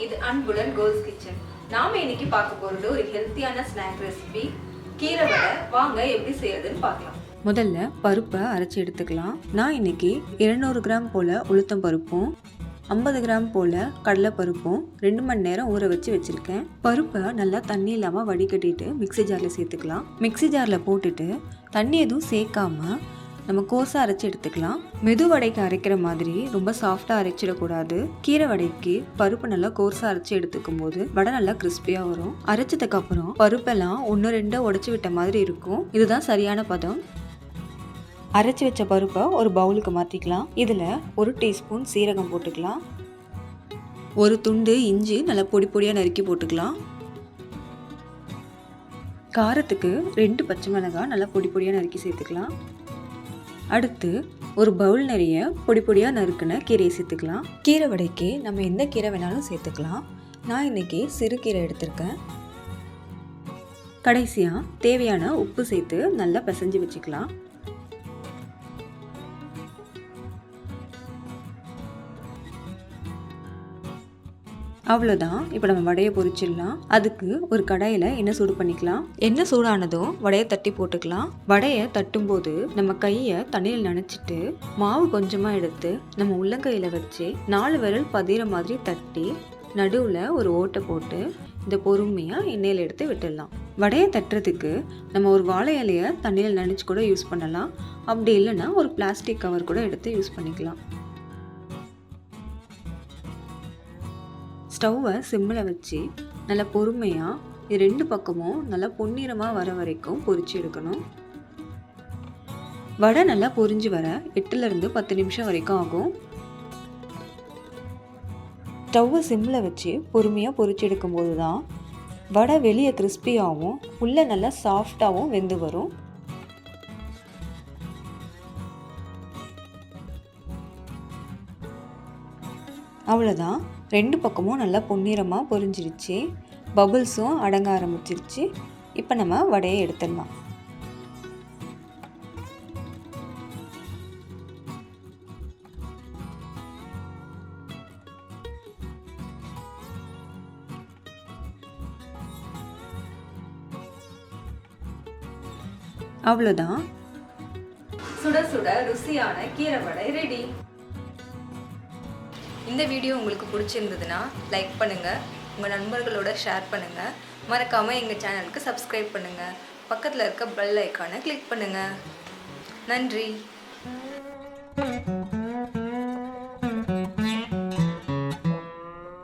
இது அன்புடன் goals kitchen. நாம இன்னைக்கு பார்க்க போறது ஒரு ஹெல்த்தியான ஸ்நாக் ரெசிபி கீரை வடை. வாங்க எப்படி செய்யறதுன்னு பார்க்கலாம். முதல்ல பருப்பை அரைச்சி எடுத்துக்கலாம். நான் இன்னைக்கு 200 கிராம் போல உளுத்தம் பருப்பும் 50 கிராம் போல கடலைப்பருப்பும் 2 மணி நேரம் ஊற வச்சு வச்சிருக்கேன். பருப்பை நல்லா தண்ணி இல்லாமல் வடிகட்டிட்டு மிக்ஸி ஜாரில் சேர்த்துக்கலாம். மிக்ஸி ஜாரில் போட்டுட்டு தண்ணி எதுவும் சேர்க்காம நம்ம கோஸாக அரைச்சி எடுத்துக்கலாம். மெது வடைக்கு அரைக்கிற மாதிரி ரொம்ப சாஃப்டாக அரைச்சிடக்கூடாது. கீரை வடைக்கு பருப்பு நல்லா கோர்ஸாக அரைச்சி எடுத்துக்கும் போது வடை நல்லா கிறிஸ்பியாக வரும். அரைச்சதுக்கு அப்புறம் பருப்பெல்லாம் 1-2 உடைச்சி விட்ட மாதிரி இருக்கும். இதுதான் சரியான பதம். அரைச்சி வச்ச பருப்பை ஒரு பவுலுக்கு மாற்றிக்கலாம். இதில் 1 டீஸ்பூன் சீரகம் போட்டுக்கலாம். ஒரு துண்டு இஞ்சி நல்லா பொடி பொடியாக நறுக்கி போட்டுக்கலாம். காரத்துக்கு 2 பச்சை மிளகாய் நல்லா பொடி பொடியாக நறுக்கி சேர்த்துக்கலாம். அடுத்து ஒரு பவுல் நிறைய பொடி பொடியாக நறுக்கின கீரையை சேர்த்துக்கலாம். கீரை வடைக்கு நம்ம எந்த கீரை வேணாலும் சேர்த்துக்கலாம். நான் இன்னைக்கு சிறுகீரை எடுத்திருக்கேன். கடைசியாக தேவையான உப்பு சேர்த்து நல்லா பிசைஞ்சு வச்சுக்கலாம். அவ்வளோதான். இப்போ நம்ம வடையை பொரிச்சிடலாம். அதுக்கு ஒரு கடாயில் எண்ணெய் சூடு பண்ணிக்கலாம். எண்ணெய் சூடானதும் வடையை தட்டி போட்டுக்கலாம். வடையை தட்டும்போது நம்ம கையை தண்ணியில் நனைச்சிட்டு மாவு கொஞ்சமாக எடுத்து நம்ம உள்ளங்கையில் வச்சு 4 விரல் பதிகிற மாதிரி தட்டி நடுவில் ஒரு ஓட்டை போட்டு இந்த பொறுமையாக எண்ணெயில் எடுத்து விட்டுடலாம். வடையை தட்டுறதுக்கு நம்ம ஒரு வாழை இலையை தண்ணியில் நனைச்சு கூட யூஸ் பண்ணலாம். அப்படி இல்லைன்னா ஒரு பிளாஸ்டிக் கவர் கூட எடுத்து யூஸ் பண்ணிக்கலாம். ஸ்டவ்வை சிம்மில் வச்சு நல்லா பொறுமையாக இது 2 பக்கமும் நல்லா பொன்னிறமாக வர வரைக்கும் பொரிச்சு எடுக்கணும். வடை நல்லா பொரிஞ்சு வர 8லேருந்து 10 நிமிஷம் வரைக்கும் ஆகும். ஸ்டவ்வை சிம்மில் வச்சு பொறுமையாக பொரிச்சு எடுக்கும்போது தான் வடை வெளியே கிறிஸ்பியாகவும் உள்ளே நல்லா சாஃப்டாகவும் வெந்து வரும். அவ்வளோதான். 2 பக்கமும் நல்லா பொன்னிறமாக பொரிஞ்சிருச்சு. பபுள்ஸும் அடங்க ஆரம்பிச்சிருச்சு. இப்போ நம்ம வடையை எடுத்துடலாம். அவ்வளோதான். சுட சுட ருசியான கீரை வடை ரெடி. இந்த வீடியோ உங்களுக்கு பிடிச்சிருந்ததுன்னா லைக் பண்ணுங்கள், உங்கள் நண்பர்களோட ஷேர் பண்ணுங்கள், மறக்காமல் எங்கள் சேனலுக்கு சப்ஸ்கிரைப் பண்ணுங்கள், பக்கத்தில் இருக்க பெல் ஐக்கானை கிளிக் பண்ணுங்கள். நன்றி.